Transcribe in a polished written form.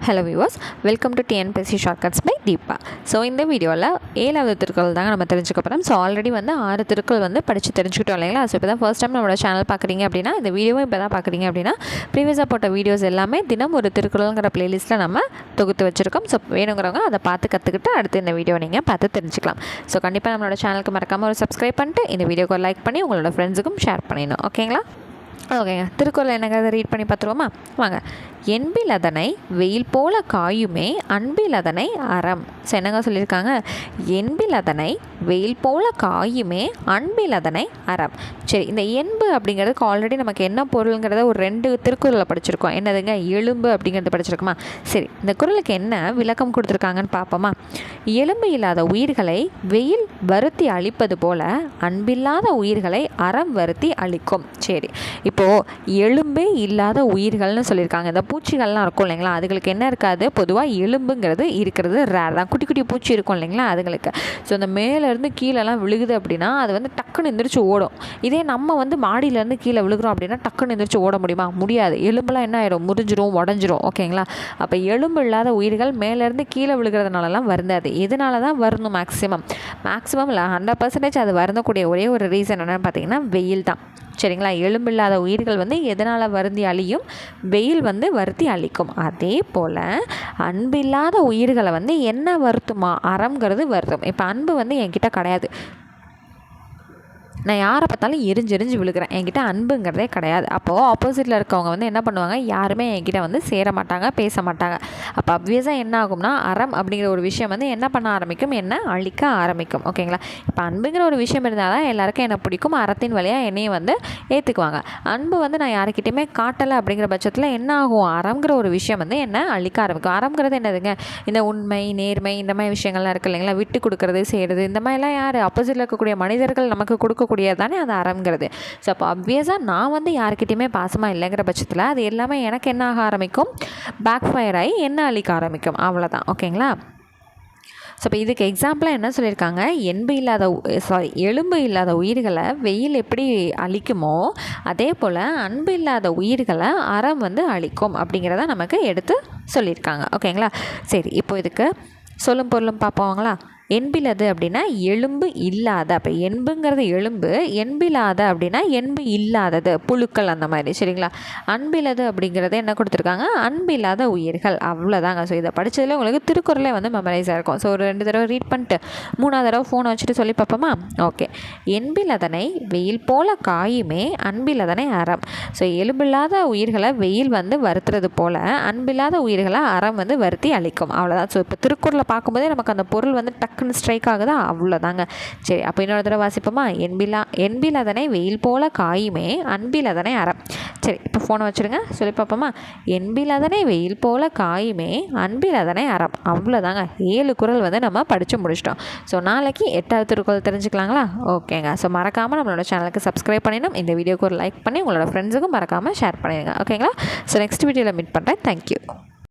Hello viewers, welcome to TNPSC shortcuts by Deepa. So இந்த வீடியோவில் 7வது திருக்குறள் தாங்க நம்ம தெரிஞ்சுக்க போகிறோம். ஸோ ஆல்ரெடி 6 திருக்குறள் படித்து தெரிஞ்சுக்கிட்டோம் இல்லைங்களா. ஸோ இப்போ தான் ஃபர்ஸ்ட் டைம் நம்மளோட சேனல் பார்க்குறீங்க அப்படின்னா, இந்த வீடியோவும் இப்போ தான் பார்க்குறீங்க அப்படின்னா, ப்ரீவியஸாக போட்ட வீடியோஸ் எல்லாமே தினம் ஒரு திருக்குறள்ங்கிற பிளேலிஸ்ட்டில் நம்ம தொகுத்து வச்சுருக்கோம். ஸோ வேணுங்கிறவங்க அதை பார்த்து கற்றுக்கிட்டு அடுத்து இந்த வீடியோ நீங்கள் பார்த்து தெரிஞ்சுக்கலாம். ஸோ கண்டிப்பாக நம்மளோட சேனலுக்கு மறக்காமல் ஒரு சப்ஸ்கிரைப் பண்ணிட்டு இந்த வீடியோக்கு ஒரு லைக் பண்ணி உங்களோட ஃப்ரெண்ட்ஸுக்கும் ஷேர் பண்ணிடணும். ஓகேங்களா? ஓகேங்க, திருக்குறள் என்னங்கிறத ரீட் பண்ணி பார்த்துருவோமா? வாங்க. என்பில் அதனை வெயில் போல காயுமே அன்பில் அதனை அறம். ஸோ என்னங்க சொல்லியிருக்காங்க? என்பில் அதனை வெயில் போல காயுமே அன்பில் அதனை அறம். சரி, இந்த என்பு அப்படிங்கிறதுக்கு ஆல்ரெடி நமக்கு என்ன பொருளுங்கிறத ஒரு 2 திருக்குறளை படிச்சிருக்கோம். என்னதுங்க? எலும்பு அப்படிங்கிறது படிச்சிருக்கோமா? சரி, இந்த குறளுக்கு என்ன விளக்கம் கொடுத்துருக்காங்கன்னு பார்ப்போமா? எலும்பு இல்லாத உயிர்களை வெயில் வருத்தி அழிப்பது போல அன்பில்லாத உயிர்களை அறம் வருத்தி அழிக்கும். சரி, இப்போது எலும்பே இல்லாத உயிர்கள்னு சொல்லியிருக்காங்க. இந்த பூச்சிகள்லாம் இருக்கும் இல்லைங்களா, அதுகளுக்கு என்ன இருக்காது? பொதுவாக எலும்புங்கிறது இருக்கிறது ரேர் தான். குட்டி குட்டி பூச்சி இருக்கும் இல்லைங்களா அதுங்களுக்கு. ஸோ அந்த மேலேருந்து கீழெல்லாம் விழுகுது அப்படின்னா அது டக்குன்னு எந்திரிச்சு ஓடும். இதே நம்ம மாடியிலேருந்து கீழே விழுகிறோம் அப்படின்னா டக்குன்னு எந்திரிச்சு ஓட முடியுமா? முடியாது. எலும்புலாம் என்ன ஆயிடும்? முறிஞ்சிரும், உடஞ்சிரும். ஓகேங்களா? அப்போ எலும்பு இல்லாத உயிர்கள் மேலேருந்து கீழே விழுகிறதுனாலலாம் வருந்தாது. எதனால தான் வரணும்? மேக்ஸிமம் இல்லை, 100% அது வருந்தக்கூடிய ஒரே ஒரு ரீசன் என்னென்னு பார்த்தீங்கன்னா வெயில் தான். சரிங்களா? எலும்பில்லாத உயிர்கள் எதனால் வருந்தி அழியும்? வெயில் வருத்தி அழிக்கும். அதே போல் அன்பில்லாத உயிர்களை என்ன வருத்துமா? அறம்ங்கிறது வருத்தும். இப்போ அன்பு என்கிட்ட கிடையாது, நான் யாரை பார்த்தாலும் எரிஞ்சு விழுகிறேன், என்கிட்ட அன்புங்கிறதே கிடையாது. அப்போது ஆப்போசிட்டில் இருக்கவங்க என்ன பண்ணுவாங்க? யாருமே என்கிட்ட சேர மாட்டாங்க, பேச மாட்டாங்க. அப்போ அப்வியஸாக என்ன ஆகும்னா அறம் அப்படிங்கிற ஒரு விஷயம் என்ன பண்ண ஆரம்பிக்கும்? என்ன அழிக்க ஆரம்பிக்கும். ஓகேங்களா? இப்போ அன்புங்கிற ஒரு விஷயம் இருந்தால் தான் எல்லாருக்கும் என்ன பிடிக்கும்? அறத்தின் வழியாக என்னையும் ஏற்றுக்குவாங்க. அன்பு நான் யாருக்கிட்டையுமே காட்டலை அப்படிங்கிற பட்சத்தில் என்ன ஆகும்? அறம்ங்கிற ஒரு விஷயம் என்ன அழிக்க ஆரம்பிக்கும். அறம்ங்கிறது என்னதுங்க? இந்த உண்மை, நேர்மை, இந்த மாதிரி விஷயங்கள்லாம் இருக்குது இல்லைங்களா? விட்டு கொடுக்கறது, செய்கிறது, இந்த மாதிரிலாம் யார்? ஆப்போசிட்டில் இருக்கக்கூடிய மனிதர்கள் நமக்கு கொடுக்க தானே அது அறம்ங்கிறது. ஸோ அப்போ அப்வியஸாக நான் யாருக்கிட்டையுமே பாசமாக இல்லைங்கிற பட்சத்தில் அது எல்லாமே எனக்கு என்ன ஆக ஆரம்பிக்கும்? பேக் ஃபயர் ஆகி என்ன அழிக்க ஆரம்பிக்கும். அவ்வளோதான். ஓகேங்களா? ஸோ இப்போ இதுக்கு எக்ஸாம்பிளாக என்ன சொல்லியிருக்காங்க? எலும்பு இல்லாத உயிர்களை வெயில் எப்படி அழிக்குமோ அதே போல் அன்பு இல்லாத உயிர்களை அறம் அழிக்கும் அப்படிங்கிறத நமக்கு எடுத்து சொல்லியிருக்காங்க. ஓகேங்களா? சரி, இப்போ இதுக்கு சொல்லும் பொருளும் பார்ப்போங்களா? என்பிலது அப்படின்னா எலும்பு இல்லாத. அப்போ என்புங்கிறது எலும்பு, என்பில்லாத அப்படின்னா என்பு இல்லாதது, புழுக்கள் அந்த மாதிரி. சரிங்களா? அன்பிலது அப்படிங்கிறது என்ன கொடுத்துருக்காங்க? அன்பில்லாத உயிர்கள். அவ்வளோதாங்க. ஸோ இதை படித்ததில் உங்களுக்கு திருக்குறளே மெமரைஸ் ஆகிருக்கும். ஸோ ஒரு 2 தடவை ரீட் பண்ணிட்டு 3ஆவது தடவை ஃபோனை வச்சுட்டு சொல்லி பார்ப்போமா? ஓகே. என்பில் அதனை வெயில் போல காயுமே அன்பில் அதனை அறம். ஸோ எலும்பில்லாத உயிர்களை வெயில் வருத்துறது போல் அன்பில்லாத உயிர்களை அறம் வருத்தி அழிக்கும். அவ்வளோதான். ஸோ இப்போ திருக்குறளை பார்க்கும்போதே நமக்கு அந்த பொருள் டக்குன்னு ஸ்ட்ரைக் ஆகுதா? அவ்வளோதாங்க. சரி, அப்போ இன்னொரு தடவை வாசிப்போமா? என்பில் அதனை வெயில் போல காயுமே அன்பில் அதனை அறம். சரி, இப்போ ஃபோனை வச்சுருங்க, சொல்லி பார்ப்போமா? என்பில் அதனை வெயில் போல காயுமே அன்பில் அதனை அறம். அவ்வளோதாங்க. 7 குறள் நம்ம படித்து முடிச்சிட்டோம். ஸோ நாளைக்கு 8வது திருக்குறள் தெரிஞ்சுக்கலாங்களா? ஓகேங்க. ஸோ மறக்காமல் நம்மளோட சேனலுக்கு சப்ஸ்கிரைப் பண்ணிடணும். இந்த வீடியோக்கு ஒரு லைக் பண்ணி உங்களோட ஃப்ரெண்ட்ஸுக்கும் மறக்காமல் ஷேர் பண்ணிடுங்க. ஓகேங்களா? ஸோ நெக்ஸ்ட் வீடியோவில் மீட் பண்ணுறேன். தேங்க்யூ.